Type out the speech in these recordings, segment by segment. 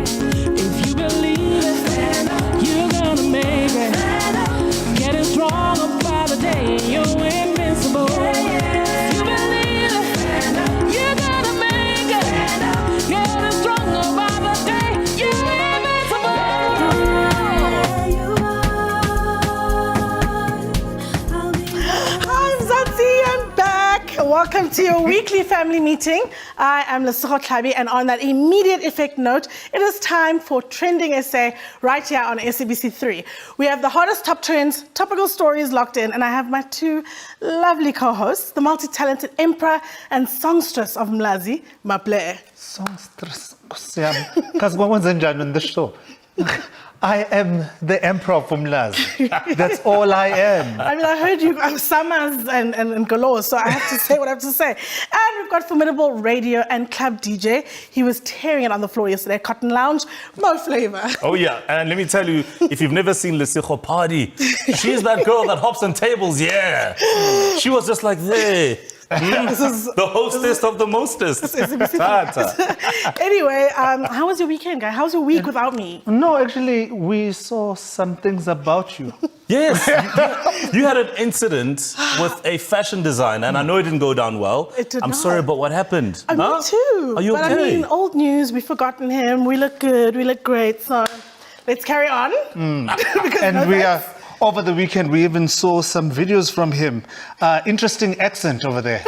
If you believe it, you're gonna make it. Getting stronger by the day, you're invincible. If you believe it, you're gonna make it. Getting stronger by the day, you're invincible. Hi, Mzansi, I'm back. Welcome to your weekly family meeting. I am Lesego, and on that immediate effect note, it is time for TrendingSA right here on SABC3. We have the hottest top trends, topical stories locked in, and I have my two lovely co-hosts, the multi-talented emperor and songstress of Mlazi, Maple. Songstress, because what was in the show? I am the emperor of Umlazi. That's all I am. I mean, I heard you Summers and galore, so I have to say what I have to say. And we've got formidable radio and club DJ. He was tearing it on the floor yesterday at Cotton Lounge. Mo Flavor. Oh yeah, and let me tell you, if you've never seen Lesego party, she's that girl that hops on tables, yeah. She was just like there. This is the hostess of the mostest. Anyway, how was your weekend, guy? How's your week without me? No, actually, we saw some things about you. Yes, you had an incident with a fashion designer, and I know it didn't go down well. It did I'm not. sorry, but what happened? Me too. Are you but okay? I mean, old news, we've forgotten him. We look good, we look great, so let's carry on. And we are... Over the weekend, we even saw some videos from him. Interesting accent over there.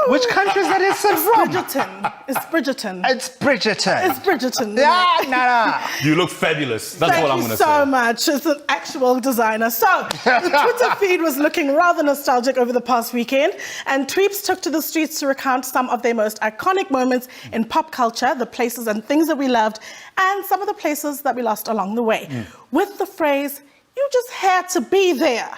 Which country is that accent from? Bridgerton. It's Bridgerton. It's Bridgerton. It's Bridgerton. Yeah, You look fabulous. That's what I'm going to say. Thank you so much. It's an actual designer. So, the Twitter feed was looking rather nostalgic over the past weekend, and tweeps took to the streets to recount some of their most iconic moments in pop culture, the places and things that we loved, and some of the places that we lost along the way. With the phrase, "You just had to be there."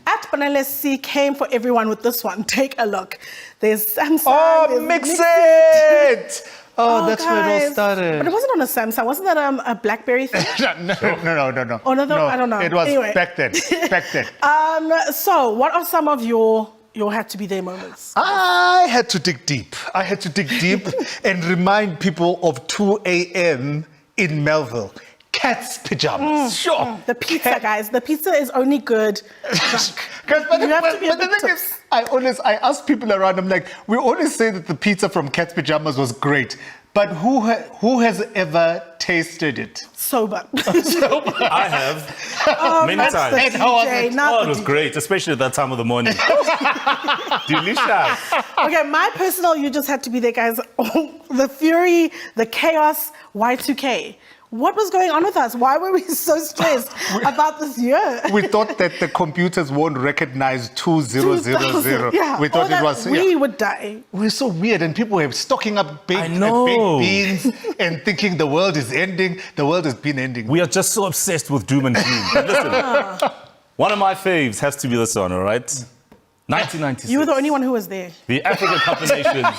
At Banalesi came for everyone with this one. Take a look. There's Samsung. Oh, there's mix it! Oh, that's where it all guys. started. But it wasn't on a Samsung. Wasn't that a BlackBerry thing? No. Oh, no, I don't know. It was Anyway. back then. So, what are some of your had to be there moments? I had to dig deep. And remind people of 2 a.m. in Melville. Cat's pajamas. Sure. The pizza, guys. The pizza is only good drunk. But You have to be a the bit thing is, I ask people around, I'm like, we always say that the pizza from Cat's Pajamas was great, but who has ever tasted it? Sober. I have many That's times. the And how was DJ, it? not Oh, it the was DJ. great, especially at that time of the morning. Delicious. Okay, my personal, you just had to be there, guys. The fury, the chaos, Y2K. What was going on with us? Why were we so stressed about this year? We thought that the computers won't recognize 2000. Yeah. We thought or that it was... we would die. We're so weird, and people were stocking up I baked know. beans and thinking the world is ending. The world has been ending. We are just so obsessed with doom and gloom. But listen, one of my faves has to be this one, all right? 1996. You were the only one who was there. The African Cup of Nations.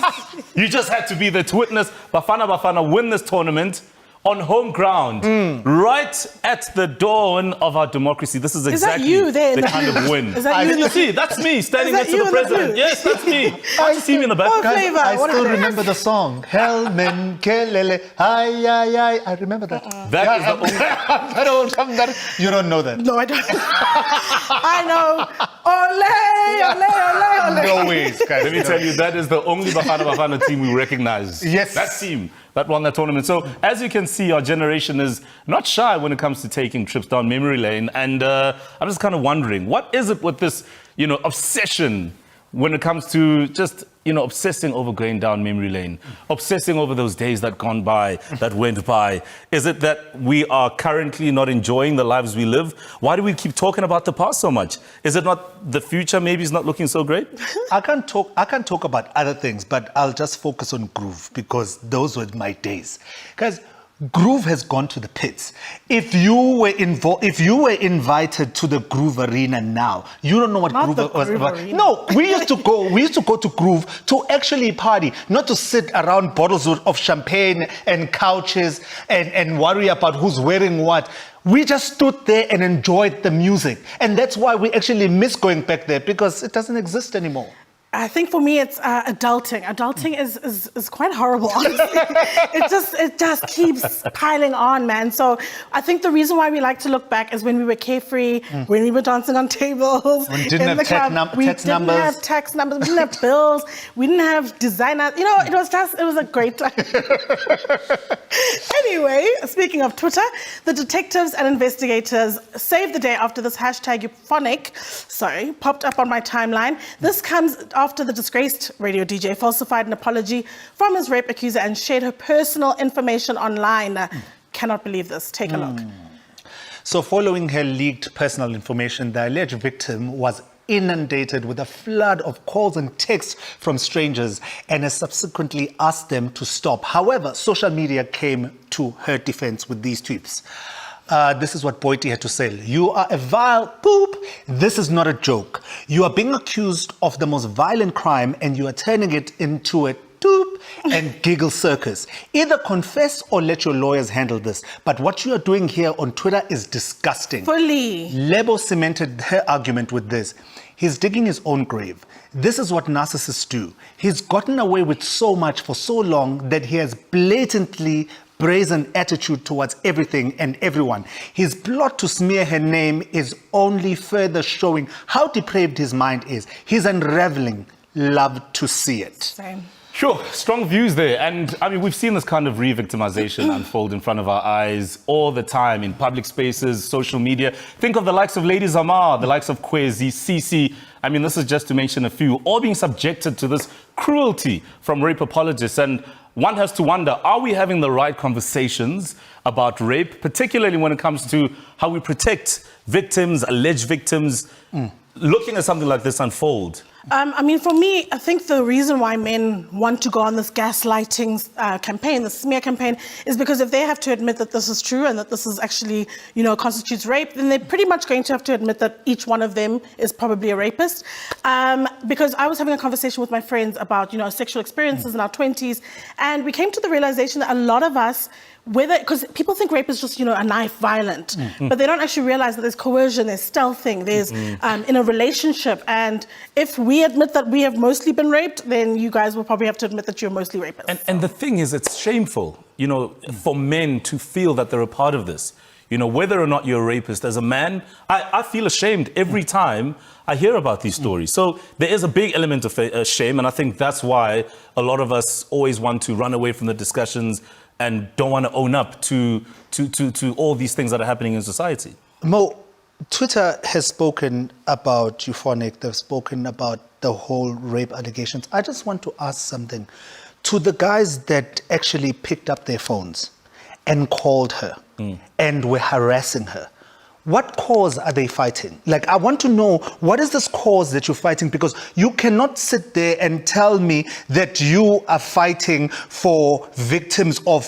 You just had to be there to witness Bafana win this tournament on home ground, right at the dawn of our democracy. This is exactly you there in the the kind of booth? win. Is that you in you the see, that's me standing Is that next to you the in the president. booth? Yes, that's me. Can't you see me in the back? Oh, Guys, Flavor, I what still happened? remember the song. Helmen Kelele. Ay, ay, ay. I remember that. That is the only... I'm that. You don't know that. No, I don't. I know. Ole. No ways, guys. Let me tell you, that is the only Bafana team we recognize. Yes. That team that won that tournament. So, as you can see, our generation is not shy when it comes to taking trips down memory lane. And I'm just kind of wondering, what is it with this, obsession when it comes to just, obsessing over going down memory lane, obsessing over those days that gone by, that went by? Is it that we are currently not enjoying the lives we live? Why do we keep talking about the past so much? Is it not the future maybe is not looking so great? I can't talk about other things, but I'll just focus on groove because those were my days. Guys, groove has gone to the pits. If you were invited to the Groove Arena now, you don't know what Not Groove the was Groove about. Arena. No, we used to go to Groove to actually party, not to sit around bottles of champagne and couches and worry about who's wearing what. We just stood there and enjoyed the music. And that's why we actually miss going back there, because it doesn't exist anymore. I think for me it's adulting. Adulting is quite horrible, honestly. it just keeps piling on, man. So I think the reason why we like to look back is when we were carefree, when we were dancing on tables. We didn't have text numbers. We didn't have text numbers. We didn't have bills. We didn't have designers. You know, it was a great time. Anyway, speaking of Twitter, the detectives and investigators saved the day after this hashtag euphonic, popped up on my timeline. This comes after the disgraced radio DJ falsified an apology from his rape accuser and shared her personal information online. Cannot believe this. Take a look. So following her leaked personal information, the alleged victim was inundated with a flood of calls and texts from strangers and has subsequently asked them to stop. However, social media came to her defense with these tweets. This is what Boiti had to say. You are a vile poop. This is not a joke. You are being accused of the most violent crime and you are turning it into a doop and giggle circus. Either confess or let your lawyers handle this. But what you are doing here on Twitter is disgusting. Fully. Lebo cemented her argument with this. He's digging his own grave. This is what narcissists do. He's gotten away with so much for so long that he has blatantly brazen attitude towards everything and everyone. His plot to smear her name is only further showing how depraved his mind is. He's unraveling. Love to see it. Same. Sure, strong views there. And I mean, we've seen this kind of re-victimization unfold in front of our eyes all the time in public spaces, social media. Think of the likes of Lady Zamar, the likes of Kwezi, Sisi. I mean, this is just to mention a few, all being subjected to this cruelty from rape apologists. And one has to wonder, are we having the right conversations about rape, particularly when it comes to how we protect victims, alleged victims, looking at something like this unfold? I mean, for me, I think the reason why men want to go on this gaslighting campaign, the smear campaign, is because if they have to admit that this is true and that this is actually, constitutes rape, then they're pretty much going to have to admit that each one of them is probably a rapist. Because I was having a conversation with my friends about, sexual experiences in our 20s, and we came to the realization that a lot of us, because people think rape is just, a knife violent, but they don't actually realize that there's coercion, there's stealthing, there's in a relationship. And if we admit that we have mostly been raped, then you guys will probably have to admit that you're mostly rapists. And the thing is, it's shameful, for men to feel that they're a part of this. Whether or not you're a rapist, as a man, I feel ashamed every time I hear about these stories. So there is a big element of shame, and I think that's why a lot of us always want to run away from the discussions and don't want to own up to all these things that are happening in society. Mo, Twitter has spoken about euphonic, they've spoken about the whole rape allegations. I just want to ask something. To the guys that actually picked up their phones and called her and were harassing her, what cause are they fighting? Like, I want to know, what is this cause that you're fighting? Because you cannot sit there and tell me that you are fighting for victims of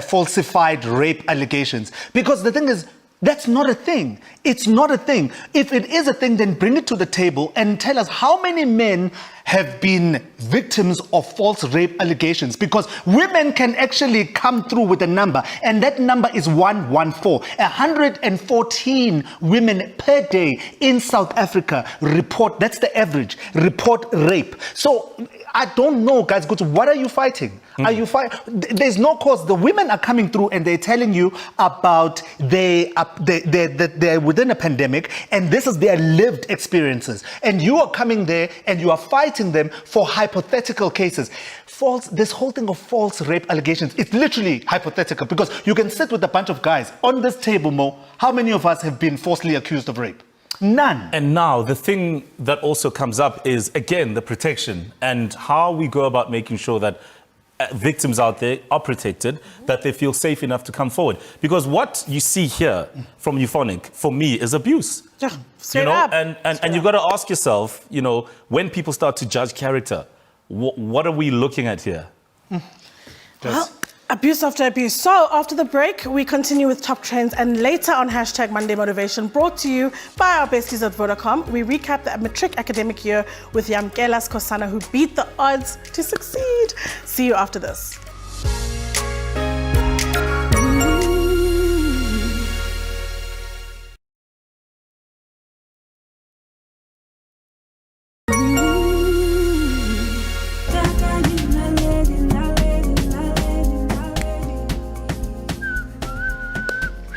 falsified rape allegations. Because the thing is, that's not a thing. It's not a thing. If it is a thing, then bring it to the table and tell us how many men have been victims of false rape allegations, because women can actually come through with a number, and that number is 114. 114 women per day in South Africa report, that's the average, report rape. So I don't know, guys, what are you fighting? Are you There's no cause. The women are coming through and they're telling you about they're within a pandemic and this is their lived experiences. And you are coming there and you are fighting them for hypothetical cases. This whole thing of false rape allegations, it's literally hypothetical, because you can sit with a bunch of guys on this table, Mo. How many of us have been falsely accused of rape? None. And now the thing that also comes up is, again, the protection and how we go about making sure that victims out there are protected, that they feel safe enough to come forward. Because what you see here from euphonic, for me, is abuse. Yeah, straight up. And you've got to ask yourself, when people start to judge character, what are we looking at here? Well, abuse after abuse. So after the break, we continue with top trends, and later on Hashtag Monday Motivation, brought to you by our besties at Vodacom. We recap the matric academic year with Yamkela Skosana, who beat the odds to succeed. See you after this.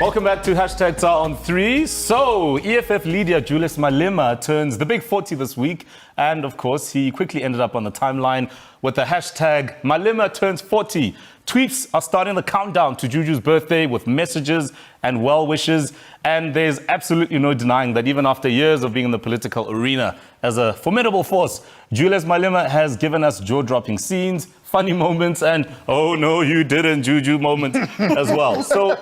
Welcome back to Hashtag TSA on 3. So, EFF leader Julius Malema turns the big 40 this week. And of course, he quickly ended up on the timeline with the hashtag Malema turns 40. Tweets are starting the countdown to Juju's birthday with messages and well wishes. And there's absolutely no denying that even after years of being in the political arena as a formidable force, Julius Malema has given us jaw-dropping scenes, funny moments, and oh no, you didn't, Juju moments as well. So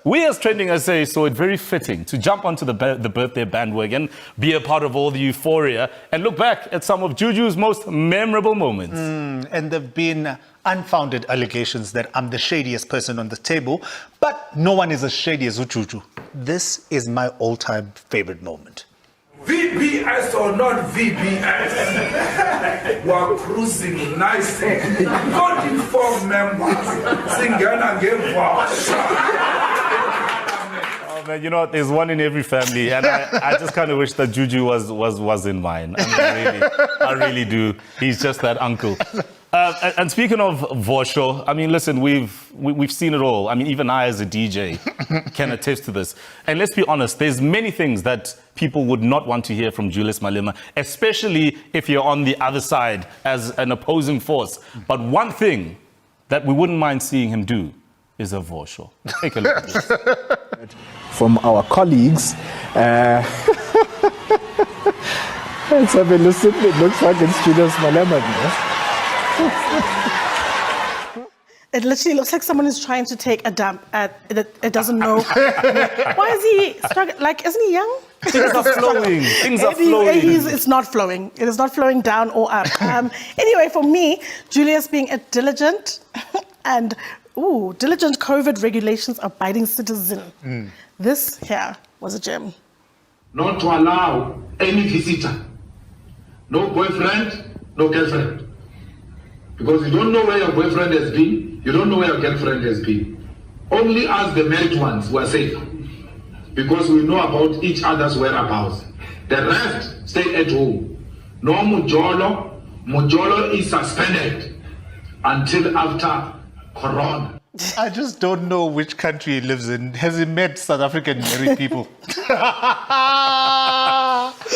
we as TrendingSA saw it very fitting to jump onto the birthday bandwagon, be a part of all the euphoria, and look back at some of Juju's most memorable moments. And there have been unfounded allegations that I'm the shadiest person on the table, but no one is as shady as Juju. This is my all-time favorite moment. VBS or not VBS, we're cruising nicely. God informed members, Singana gave Oh man, you know what? There's one in every family, and I just kind of wish that Juju was in mine. I really do. He's just that uncle. And speaking of Vosho, I mean, listen, we've seen it all. I mean, even I as a DJ can attest to this. And let's be honest, there's many things that people would not want to hear from Julius Malema, especially if you're on the other side as an opposing force. But one thing that we wouldn't mind seeing him do is a Vosho. Take a look at this. From our colleagues. Let's have a listen. It looks like it's Julius Malema. It literally looks like someone is trying to take a dump at it doesn't know. Why is he struggling? Like, isn't he young? Things are flowing. Things are flowing. It's not flowing. It is not flowing down or up. Anyway, for me, Julius being a diligent and diligent COVID regulations abiding citizen. This here was a gem. Not to allow any visitor, no boyfriend, no girlfriend. Because you don't know where your boyfriend has been, you don't know where your girlfriend has been. Only us, the married ones, were safe. Because we know about each other's whereabouts. The rest, stay at home. No Mujolo. Mujolo is suspended until after Corona. I just don't know which country he lives in. Has he met South African married people?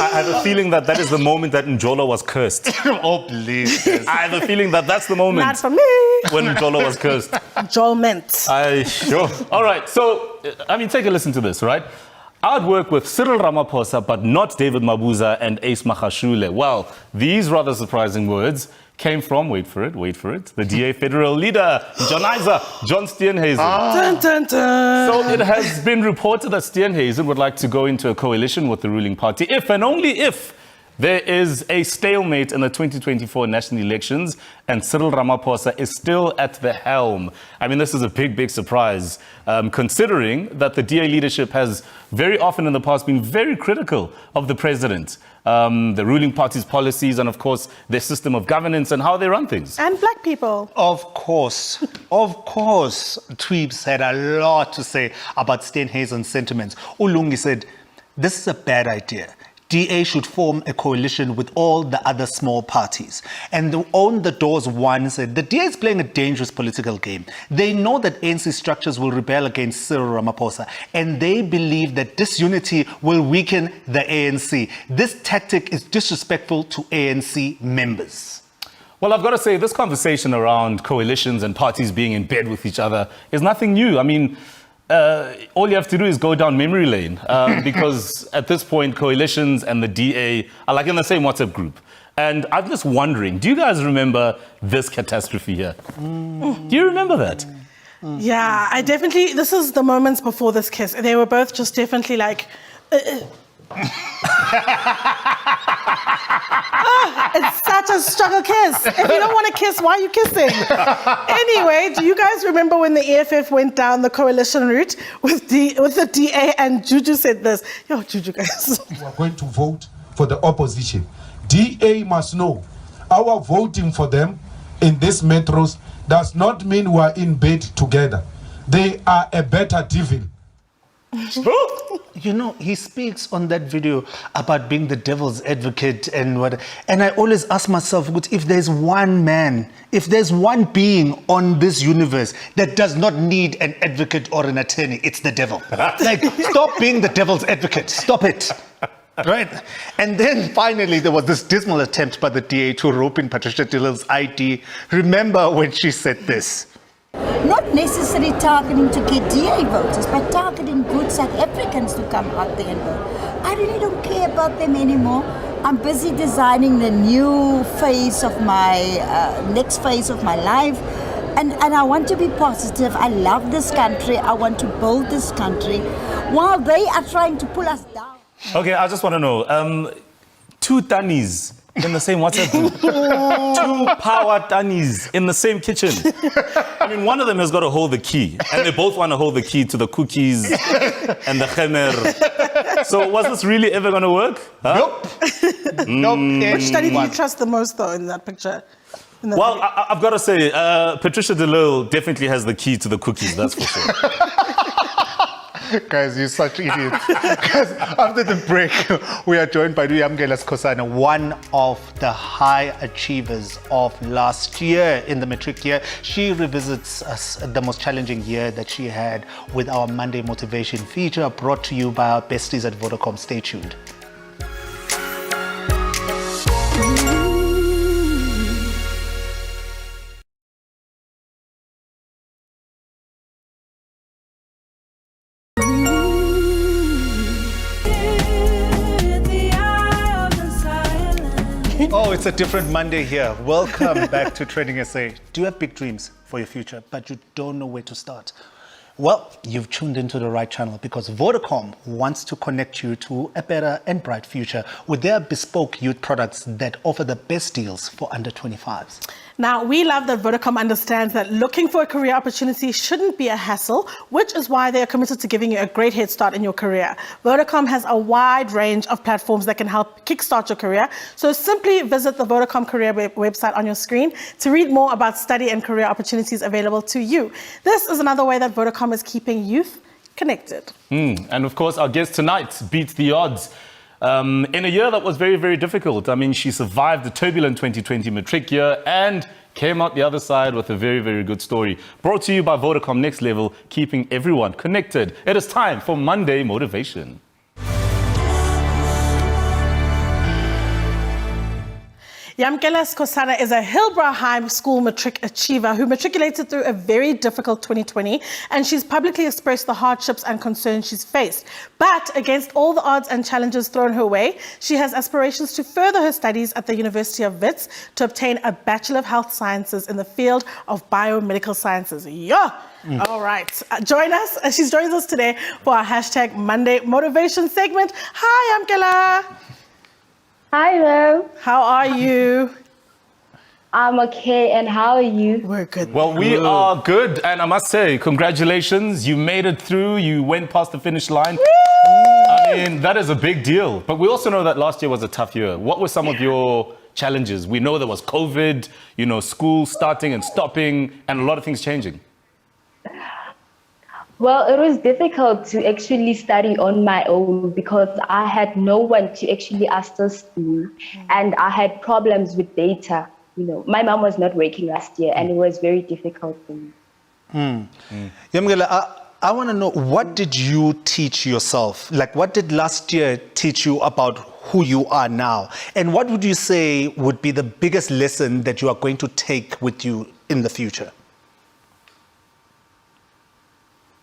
I have a feeling that is the moment that Njolo was cursed. Oh, please. Yes. I have a feeling that that's the moment. Not for me. When Njolo was cursed. Enjoyment. Sure. All right. So, I mean, take a listen to this, right? I'd work with Cyril Ramaphosa, but not David Mabuza and Ace Magashule. Well, these rather surprising words came from, wait for it, the DA federal leader, John Steenhusien. Dun, dun, dun. So it has been reported that Steenhusien would like to go into a coalition with the ruling party if and only if there is a stalemate in the 2024 national elections and Cyril Ramaphosa is still at the helm. I mean, this is a big surprise, considering that the DA leadership has very often in the past been very critical of the president, the ruling party's policies, and of course, their system of governance and how they run things. And black people. Of course, Tweeps had a lot to say about Steenhuisen's sentiments. Ulungi said, this is a bad idea. DA should form a coalition with all the other small parties. And On the Doors one said, the DA is playing a dangerous political game. They know that ANC structures will rebel against Cyril Ramaphosa, and they believe that disunity will weaken the ANC. This tactic is disrespectful to ANC members. Well, I've got to say, this conversation around coalitions and parties being in bed with each other is nothing new. I mean, all you have to do is go down memory lane because at this point, coalitions and the DA are like in the same WhatsApp group. And I'm just wondering, do you guys remember this catastrophe here? Do you remember that? Yeah, I definitely, this is the moments before this kiss. They were both just definitely like, it's such a struggle kiss. If you don't want to kiss, why are you kissing? Anyway, do you guys remember when the EFF went down the coalition route with the DA and Juju said this? Yo, Juju guys. We are going to vote for the opposition. DA must know our voting for them in these metros does not mean we are in bed together. They are a better devil. You know, he speaks on that video about being the devil's advocate and what. And I always ask myself, if there's one man, if there's one being on this universe that does not need an advocate or an attorney, it's the devil. Like, stop being the devil's advocate. Stop it. Right? And then finally, there was this dismal attempt by the DA to rope in Patricia de Lille's ID. Remember when she said this? Not necessarily targeting to get DA voters, but targeting good South Africans to come out there and vote. I really don't care about them anymore. I'm busy designing the new phase of my, next phase of my life. And I want to be positive. I love this country. I want to build this country while they are trying to pull us down. Okay, I just want to know, 2 tannies in the same WhatsApp group. 2 power tannies in the same kitchen. I mean, one of them has got to hold the key, and they both want to hold the key to the cookies and the khemer. So was this really ever going to work? Huh? Nope. Nope. Which study do you trust the most, though, in that picture? Well, I've got to say, Patricia de Lille definitely has the key to the cookies, that's for sure. Guys, you're such idiots. Guys, after the break, we are joined by Yamkela Skosana, one of the high achievers of last year in the matric year. She revisits us the most challenging year that she had with our Monday Motivation feature, brought to you by our besties at Vodacom. Stay tuned. Oh, it's a different Monday here. Welcome back to TrendingSA. Do you have big dreams for your future, but you don't know where to start? Well, you've tuned into the right channel because Vodacom wants to connect you to a better and bright future with their bespoke youth products that offer the best deals for under 25s. Now, we love that Vodacom understands that looking for a career opportunity shouldn't be a hassle, which is why they are committed to giving you a great head start in your career. Vodacom has a wide range of platforms that can help kickstart your career. So simply visit the Vodacom career website on your screen to read more about study and career opportunities available to you. This is another way that Vodacom is keeping youth connected. And of course, our guest tonight beats the odds. In a year that was very, very difficult. I mean, she survived the turbulent 2020 matric year and came out the other side with a very, very good story. Brought to you by Vodacom Next Level, keeping everyone connected. It is time for Monday Motivation. Yamkela Skosana is a Hillbrow High School matric achiever who matriculated through a very difficult 2020, and she's publicly expressed the hardships and concerns she's faced. But against all the odds and challenges thrown her way, she has aspirations to further her studies at the University of Wits to obtain a Bachelor of Health Sciences in the field of biomedical sciences. Yeah! All right. Join us. She's joined us today for our hashtag Monday Motivation segment. Hi, Yamkela. Hi, Mo. How are you? I'm okay, and how are you? We're good. Well, we are good, and I must say, congratulations. You made it through. You went past the finish line. I mean, that is a big deal. But we also know that last year was a tough year. What were some of your challenges? We know there was COVID, you know, school starting and stopping, and a lot of things changing. Well, it was difficult to actually study on my own because I had no one to actually assist me, and I had problems with data. You know, my mom was not working last year, and it was very difficult for me. Yamkela, I want to know, what did you teach yourself? Like, what did last year teach you about who you are now? And what would you say would be the biggest lesson that you are going to take with you in the future?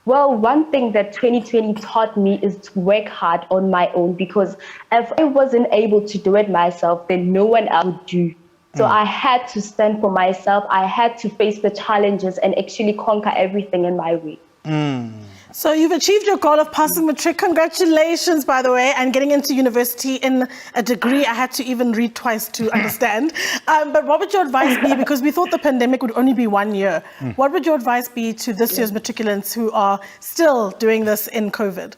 Well, one thing that 2020 taught me is to work hard on my own, because if I wasn't able to do it myself, then no one else would do. So I had to stand for myself. I had to face the challenges and actually conquer everything in my way. So you've achieved your goal of passing matric. Congratulations, by the way, and getting into university in a degree I had to even read twice to understand. But what would your advice be? Because we thought the pandemic would only be 1 year. What would your advice be to this year's matriculants who are still doing this in COVID?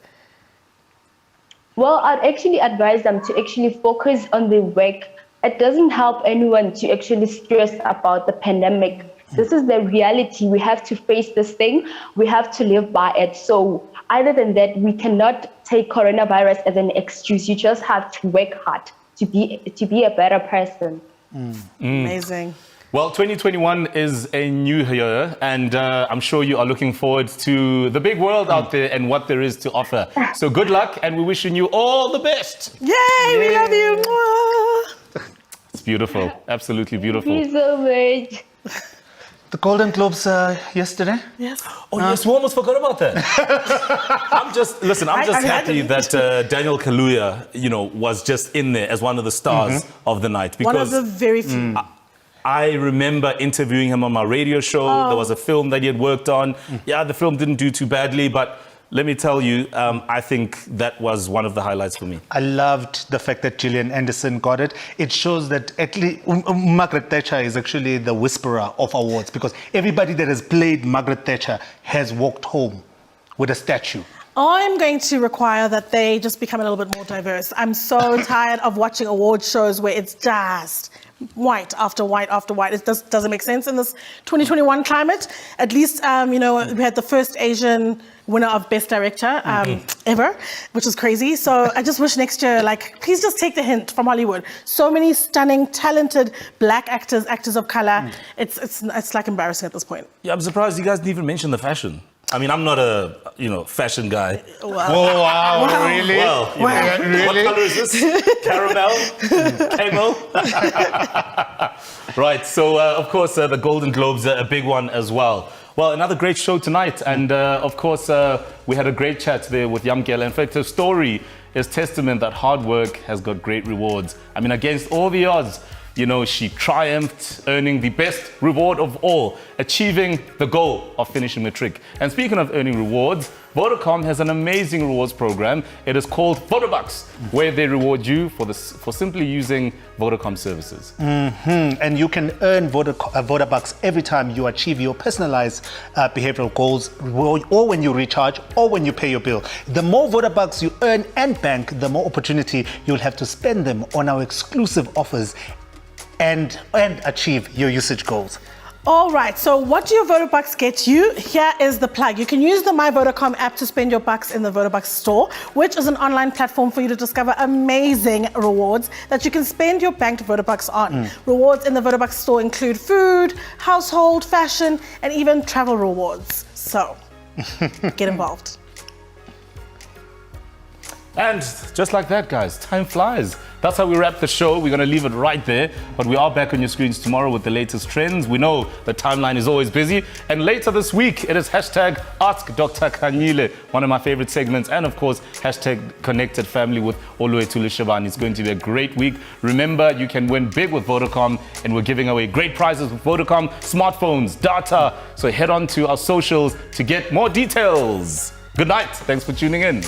Well, I'd actually advise them to actually focus on their work. It doesn't help anyone to actually stress about the pandemic. This is the reality. We have to face this thing. We have to live by it. So other than that, we cannot take coronavirus as an excuse. You just have to work hard to be a better person. Amazing. Well, 2021 is a new year, and I'm sure you are looking forward to the big world out there and what there is to offer. So good luck, and we're wishing you all the best. Yay, we love you. Mwah. It's beautiful, absolutely beautiful. Thank you so much. The Golden Globes yesterday? Yes. Oh, yes, we almost forgot about that. I'm just happy that Daniel Kaluuya, was just in there as one of the stars of the night. Because one of the very few. I remember interviewing him on my radio show. There was a film that he had worked on. Yeah, the film didn't do too badly, but let me tell you, I think that was one of the highlights for me. I loved the fact that Gillian Anderson got it. It shows that at least Margaret Thatcher is actually the whisperer of awards, because everybody that has played Margaret Thatcher has walked home with a statue. I'm going to require that they just become a little bit more diverse. I'm so tired of watching award shows where it's just white after white after white. It doesn't make sense in this 2021 climate. At least, we had the first Asian winner of Best Director ever, which is crazy. So I just wish next year, please just take the hint from Hollywood. So many stunning, talented Black actors of color. It's embarrassing at this point. Yeah, I'm surprised you guys didn't even mention the fashion. I mean, I'm not a, fashion guy. Wow. Oh, wow, really? Well, Really? What color is this? Caramel? Camel? Right, so of course the Golden Globes are a big one as well. Well, another great show tonight, and of course we had a great chat there with Yamkela. In fact, her story is testament that hard work has got great rewards. I mean, against all the odds, she triumphed, earning the best reward of all, achieving the goal of finishing matric. And speaking of earning rewards, Vodacom has an amazing rewards program. It is called Vodabucks, where they reward you for simply using Vodacom services. And you can earn Vodabucks every time you achieve your personalized behavioral goals, or when you recharge, or when you pay your bill. The more Vodabucks you earn and bank, the more opportunity you'll have to spend them on our exclusive offers and achieve your usage goals. All right, so what do your Vodabucks get you? Here is the plug. You can use the My Vodacom app to spend your bucks in the Vodabucks store, which is an online platform for you to discover amazing rewards that you can spend your banked Vodabucks on. Rewards in the Vodabucks store include food, household, fashion, and even travel rewards. So, get involved. And just like that, guys, time flies. That's how we wrap the show. We're going to leave it right there. But we are back on your screens tomorrow with the latest trends. We know the timeline is always busy. And later this week, it is hashtag Ask Dr. Kanyile, one of my favorite segments. And of course, hashtag Connected Family with Oluwetulu Shabani. It's going to be a great week. Remember, you can win big with Vodacom. And we're giving away great prizes with Vodacom, smartphones, data. So head on to our socials to get more details. Good night. Thanks for tuning in.